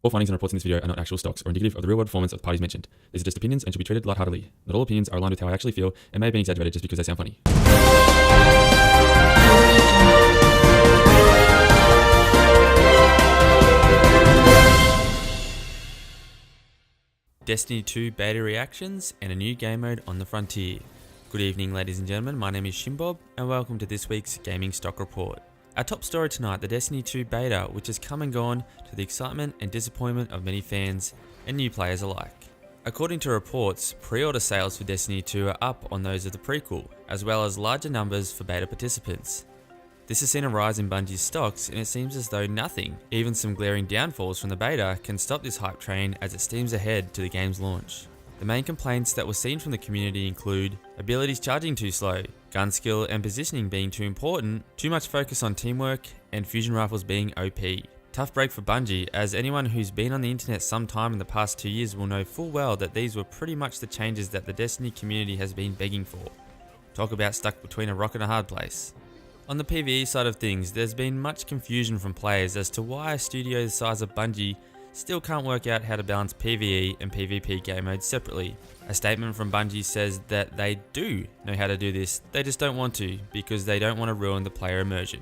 All findings and reports in this video are not actual stocks or indicative of the real world performance of the parties mentioned. These are just opinions and should be treated lightheartedly. Not all opinions are aligned with how I actually feel and may have been exaggerated just because they sound funny. Destiny 2 beta reactions and a new game mode on the frontier. Good evening ladies and gentlemen, my name is Shimbob and welcome to this week's gaming stock report. Our top story tonight, the Destiny 2 beta, which has come and gone to the excitement and disappointment of many fans and new players alike. According to reports, pre-order sales for Destiny 2 are up on those of the prequel, as well as larger numbers for beta participants. This has seen a rise in Bungie's stocks, and it seems as though nothing, even some glaring downfalls from the beta, can stop this hype train as it steams ahead to the game's launch. The main complaints that were seen from the community include abilities charging too slow, gun skill and positioning being too important, too much focus on teamwork, and fusion rifles being OP. Tough break for Bungie, as anyone who's been on the internet some time in the past 2 years will know full well that these were pretty much the changes that the Destiny community has been begging for. Talk about stuck between a rock and a hard place. On the PvE side of things, there's been much confusion from players as to why a studio the size of Bungie still can't work out how to balance PvE and PvP game modes separately. A statement from Bungie says that they do know how to do this, they just don't want to because they don't want to ruin the player immersion.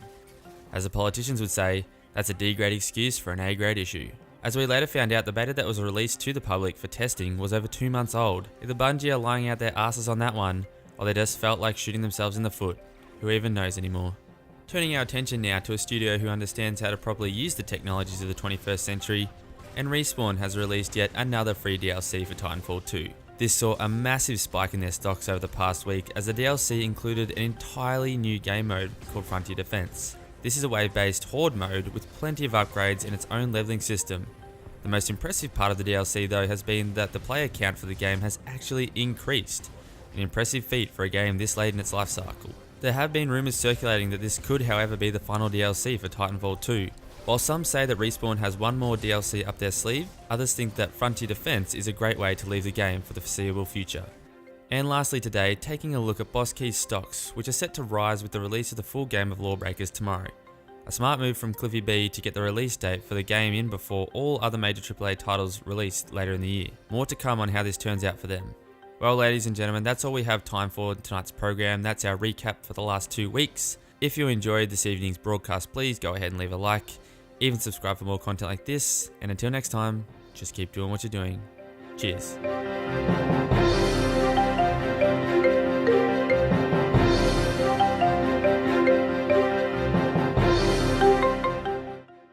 As the politicians would say, that's a D-grade excuse for an A-grade issue. As we later found out, the beta that was released to the public for testing was over 2 months old. Either Bungie are lying out their asses on that one, or they just felt like shooting themselves in the foot. Who even knows anymore? Turning our attention now to a studio who understands how to properly use the technologies of the 21st century, and Respawn has released yet another free DLC for Titanfall 2. This saw a massive spike in their stocks over the past week as the DLC included an entirely new game mode called Frontier Defense. This is a wave-based horde mode with plenty of upgrades and its own leveling system. The most impressive part of the DLC though has been that the player count for the game has actually increased, an impressive feat for a game this late in its life cycle. There have been rumours circulating that this could however be the final DLC for Titanfall 2. While some say that Respawn has one more DLC up their sleeve, others think that Frontier Defense is a great way to leave the game for the foreseeable future. And lastly today, taking a look at Boss Key's stocks, which are set to rise with the release of the full game of Lawbreakers tomorrow. A smart move from Cliffy B to get the release date for the game in before all other major AAA titles released later in the year. More to come on how this turns out for them. Well ladies and gentlemen, that's all we have time for in tonight's program. That's our recap for the last 2 weeks. If you enjoyed this evening's broadcast, please go ahead and leave a like. Even subscribe for more content like this, and until next time, just keep doing what you're doing. Cheers.